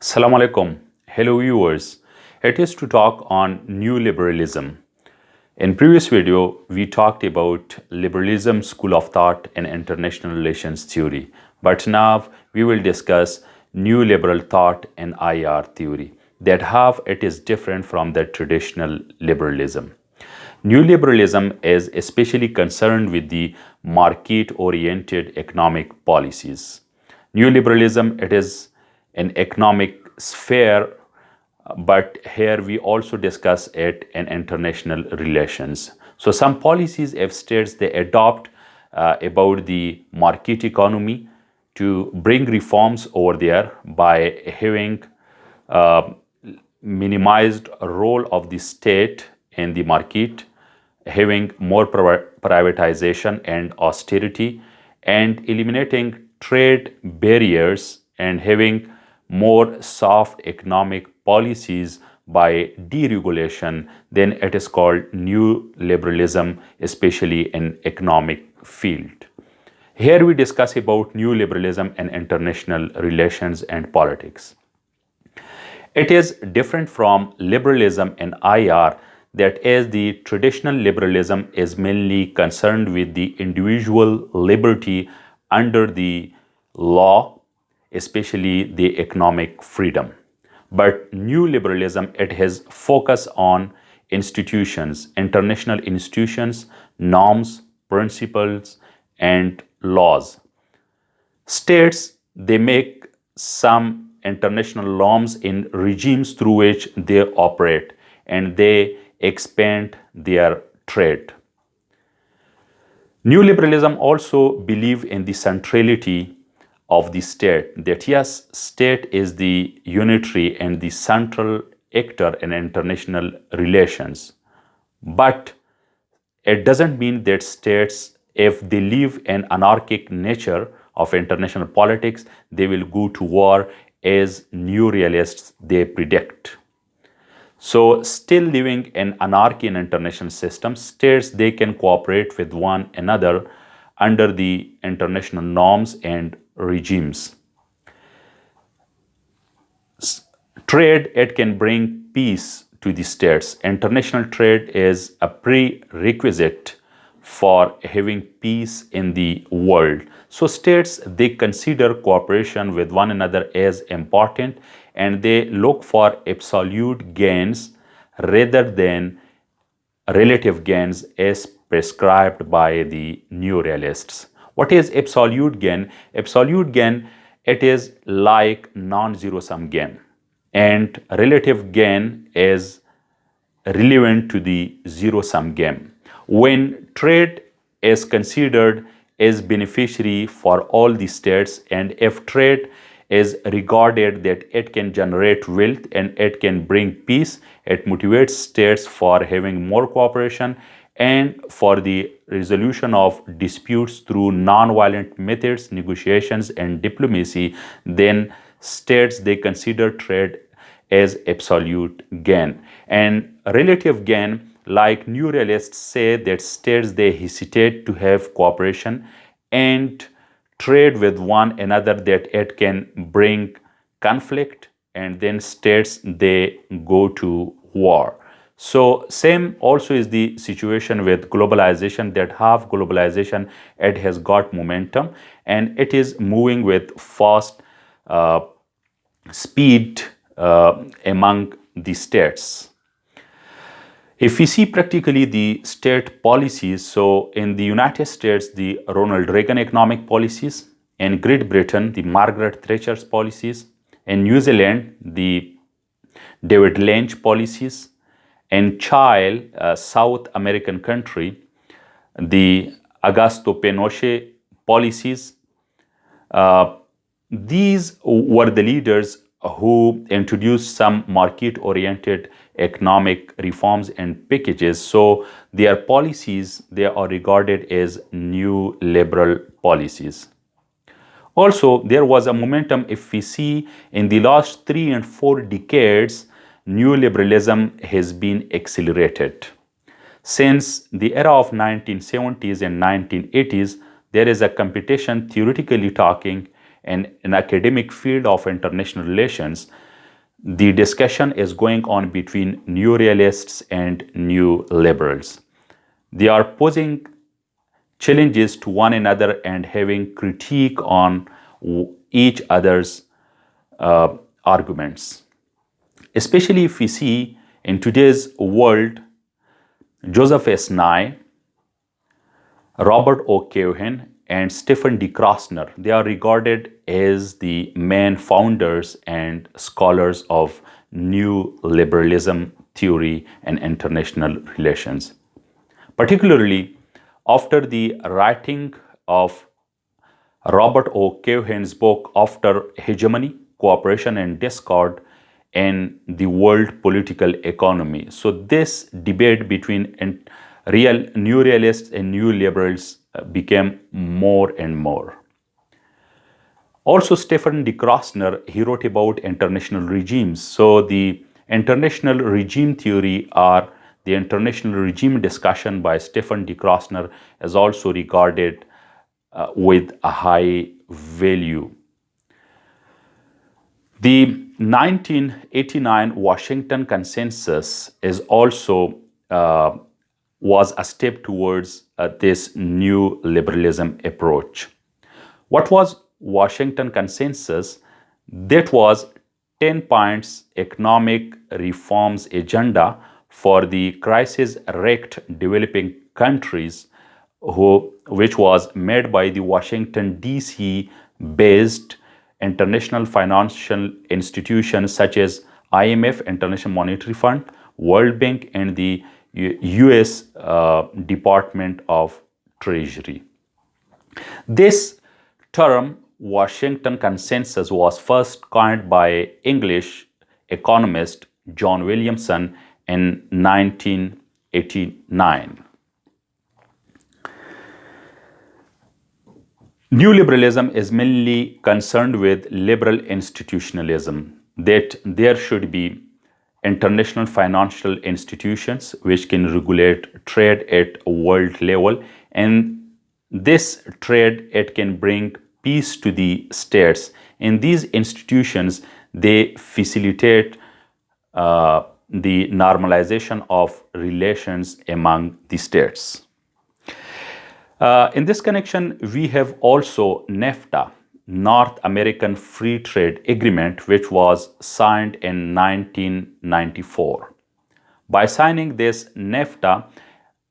Assalamu alaikum. Hello viewers. It is to talk on new liberalism. In previous video, we talked about liberalism, school of thought, and international relations theory. But now we will discuss new liberal thought and IR theory, that how it is different from the traditional liberalism. New liberalism is especially concerned with the market-oriented economic policies. New liberalism, it is an economic sphere, but here we also discuss it in international relations. So some policies of states they adopt about the market economy to bring reforms over there by having minimized role of the state in the market, having more privatization and austerity, and eliminating trade barriers and having more soft economic policies by deregulation. Then it is called new liberalism, especially in economic field. Here we discuss about new liberalism and international relations and politics. It is different from liberalism and IR, that is, the traditional liberalism is mainly concerned with the individual liberty under the law, especially the economic freedom. But new liberalism, it has focus on institutions, international institutions, norms, principles, and laws. States, they make some international norms in regimes through which they operate, and they expand their trade. New liberalism also believe in the centrality of the state, that yes, state is the unitary and the central actor in international relations. But it doesn't mean that states, if they live an anarchic nature of international politics, they will go to war as new realists they predict. So still living in anarchy in international systems, states they can cooperate with one another under the international norms and regimes. Trade, it can bring peace to the states. International trade is a prerequisite for having peace in the world. So states, they consider cooperation with one another as important, and they look for absolute gains rather than relative gains as prescribed by the new realists. What is absolute gain? Absolute gain, it is like non-zero sum game, and relative gain is relevant to the zero sum game. When trade is considered as beneficiary for all the states, and if trade is regarded that it can generate wealth and it can bring peace, it motivates states for having more cooperation and for the resolution of disputes through non-violent methods, negotiations, and diplomacy. Then states, they consider trade as absolute gain. And relative gain, like new realists say that states, they hesitate to have cooperation and trade with one another, that it can bring conflict, and then states, they go to war. So same also is the situation with globalization, that half globalization, it has got momentum and it is moving with fast speed among the states. If we see practically the state policies, so in the United States, the Ronald Reagan economic policies, in Great Britain, the Margaret Thatcher's policies, in New Zealand, the David Lynch policies, in Chile, South American country, the Augusto Pinochet policies. These were the leaders who introduced some market-oriented economic reforms and packages. So their policies, they are regarded as new liberal policies. Also, there was a momentum. If we see in the last 3 and 4 decades, new liberalism has been accelerated. Since the era of 1970s and 1980s, there is a competition, theoretically talking, in an academic field of international relations the discussion is going on between new realists and new liberals. They are posing challenges to one another and having critique on each other's arguments. Especially if we see in today's world, Joseph S. Nye, Robert O. Cohen, and Stephen D. Krasner, they are regarded as the main founders and scholars of New Liberalism theory and international relations. Particularly after the writing of Robert O. Cohen's book After Hegemony, Cooperation and Discord in the World Political Economy. So this debate between new realists and new liberals became more and more. Also, Stephen D. Krasner, he wrote about international regimes. So the international regime theory or the international regime discussion by Stephen D. Krasner is also regarded with a high value. The 1989 Washington Consensus is also was a step towards this new liberalism approach. What was Washington Consensus? That was 10 points economic reforms agenda for the crisis-wrecked developing countries, which was made by the Washington, D.C. based international financial institutions such as IMF, International Monetary Fund, World Bank, and the US Department of Treasury. This term, Washington Consensus, was first coined by English economist John Williamson in 1989. New liberalism is mainly concerned with liberal institutionalism, that there should be international financial institutions which can regulate trade at a world level, and this trade, it can bring peace to the states. In these institutions, they facilitate the normalization of relations among the states. In this connection, we have also NAFTA, North American Free Trade Agreement, which was signed in 1994. By signing this NAFTA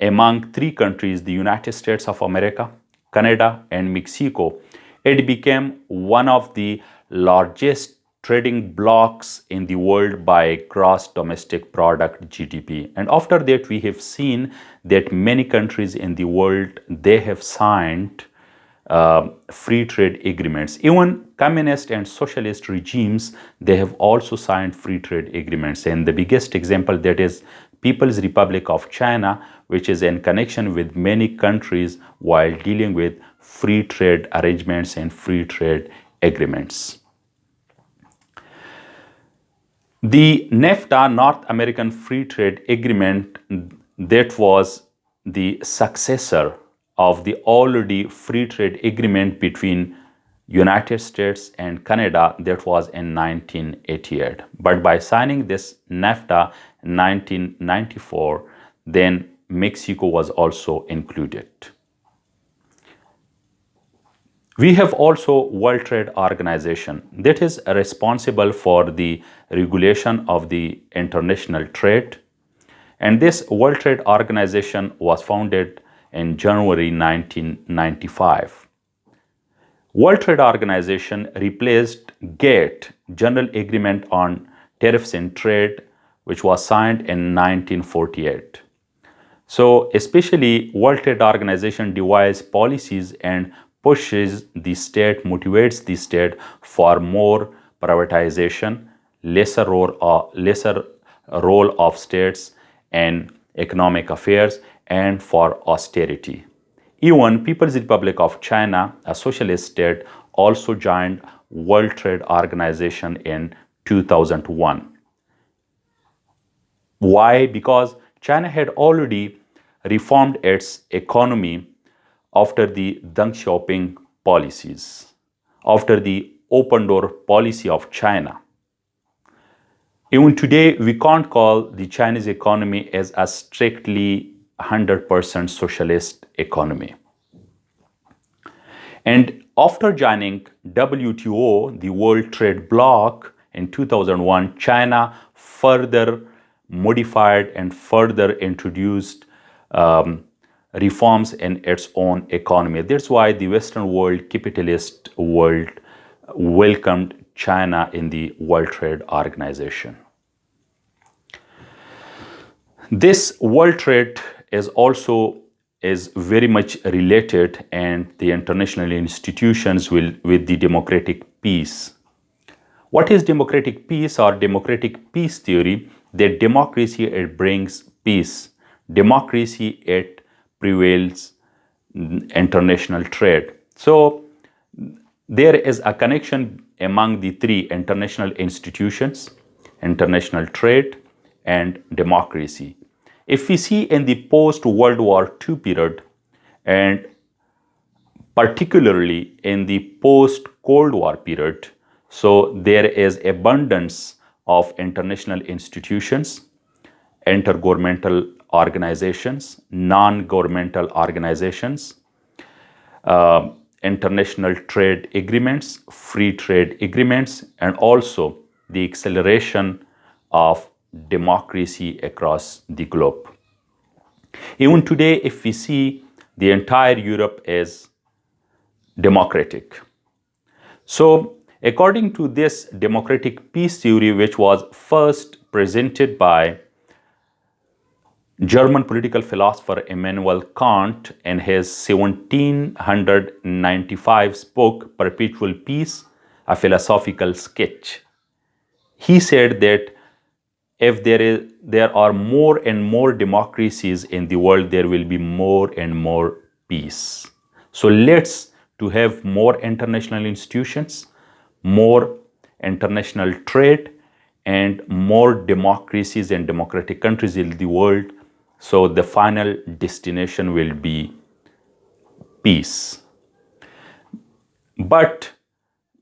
among three countries, the United States of America, Canada, and Mexico, it became one of the largest trading blocs in the world by gross domestic product GDP. And after that, we have seen that many countries in the world, they have signed free trade agreements. Even communist and socialist regimes, they have also signed free trade agreements. And the biggest example, that is People's Republic of China, which is in connection with many countries while dealing with free trade arrangements and free trade agreements. The NAFTA, North American Free Trade Agreement, that was the successor of the already free trade agreement between United States and Canada, that was in 1988. But by signing this NAFTA in 1994, then Mexico was also included. We have also World Trade Organization that is responsible for the regulation of the international trade. And this World Trade Organization was founded in January 1995. World Trade Organization replaced GATT, General Agreement on Tariffs and Trade, which was signed in 1948. So especially World Trade Organization devises policies and pushes the state, motivates the state for more privatization, lesser role of states in economic affairs, and for austerity. Even People's Republic of China, a socialist state, also joined World Trade Organization in 2001. Why? Because China had already reformed its economy after the Deng Xiaoping policies, after the open door policy of China. Even today, we can't call the Chinese economy as a strictly 100% socialist economy. And after joining WTO, the World Trade Bloc, in 2001, China further modified and further introduced reforms in its own economy. That's why the Western world, capitalist world, welcomed China in the World Trade Organization. This World Trade is very much related, and the international institutions with the democratic peace. What is democratic peace or democratic peace theory? That democracy, it brings peace. Democracy, it prevails international trade. So there is a connection among the three international institutions: international trade and democracy. If we see in the post-World War II period, and particularly in the post-Cold War period, so there is abundance of international institutions, intergovernmental organizations, non-governmental organizations, international trade agreements, free trade agreements, and also the acceleration of democracy across the globe. Even today, if we see, the entire Europe is democratic. So, according to this democratic peace theory, which was first presented by German political philosopher Immanuel Kant in his 1795 book, Perpetual Peace, a Philosophical Sketch, he said that if there are more and more democracies in the world, there will be more and more peace. So let's to have more international institutions, more international trade, and more democracies and democratic countries in the world. So the final destination will be peace. But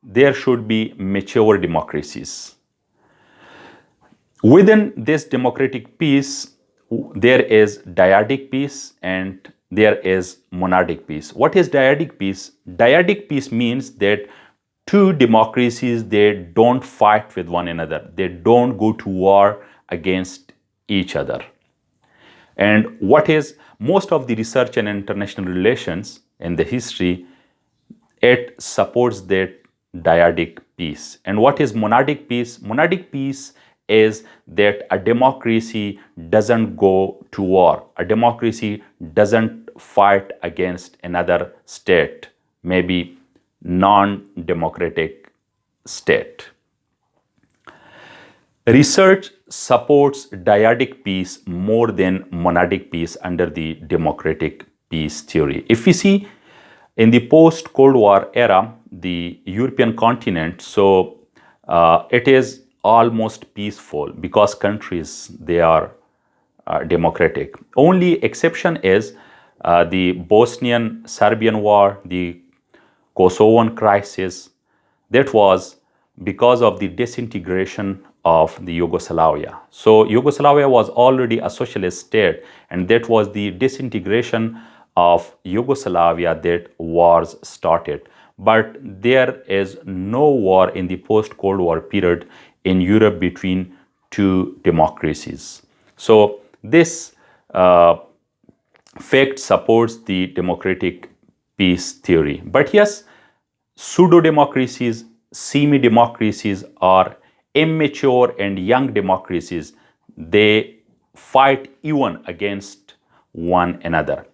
there should be mature democracies. Within this democratic peace, there is dyadic peace and there is monadic peace. What is dyadic peace? Dyadic peace means that two democracies, they don't fight with one another. They don't go to war against each other. And what is most of the research in international relations in the history, it supports that dyadic peace. And what is monadic peace? Monadic peace is that a democracy doesn't go to war. A democracy doesn't fight against another state, maybe non-democratic state. Research supports dyadic peace more than monadic peace under the democratic peace theory. If we see in the post-Cold War era, the European continent, so it is almost peaceful because countries, they are democratic. Only exception is the Bosnian-Serbian war, the Kosovan crisis. That was because of the disintegration of the Yugoslavia. So Yugoslavia was already a socialist state, and that was the disintegration of Yugoslavia that wars started. But there is no war in the post-Cold War period in Europe between two democracies. So this fact supports the democratic peace theory. But yes, pseudo-democracies, semi-democracies, or immature and young democracies, they fight even against one another.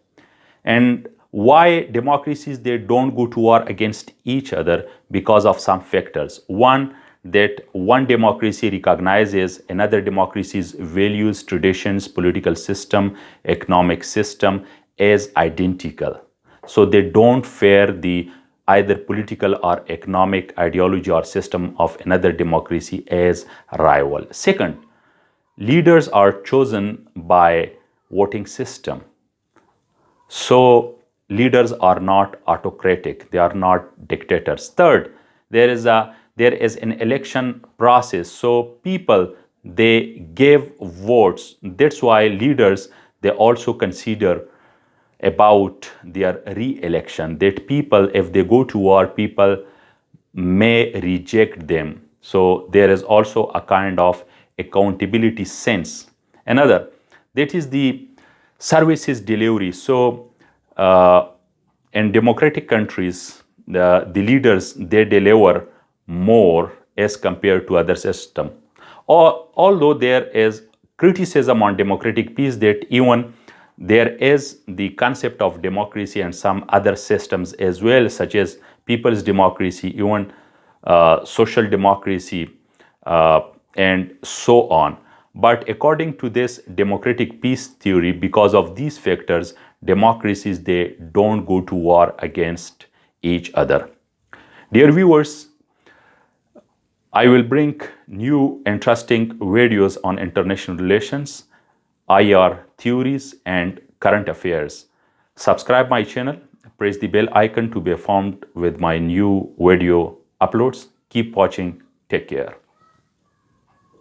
And why democracies, they don't go to war against each other? Because of some factors. One, that one democracy recognizes another democracy's values, traditions, political system, economic system as identical. So they don't fear the either political or economic ideology or system of another democracy as rival. Second, leaders are chosen by voting system. So leaders are not autocratic, they are not dictators. Third, there is an election process. So people, they gave votes. That's why leaders, they also consider about their re-election, that people, if they go to war, people may reject them. So there is also a kind of accountability sense. Another, that is the services delivery. So in democratic countries, the leaders, they deliver more as compared to other system. Although there is criticism on democratic peace, that even there is the concept of democracy and some other systems as well, such as people's democracy, even social democracy, and so on. But according to this democratic peace theory, because of these factors, democracies, they don't go to war against each other. Dear viewers, I will bring new interesting videos on international relations, IR theories, and current affairs. Subscribe my channel, press the bell icon to be informed with my new video uploads. Keep watching. Take care.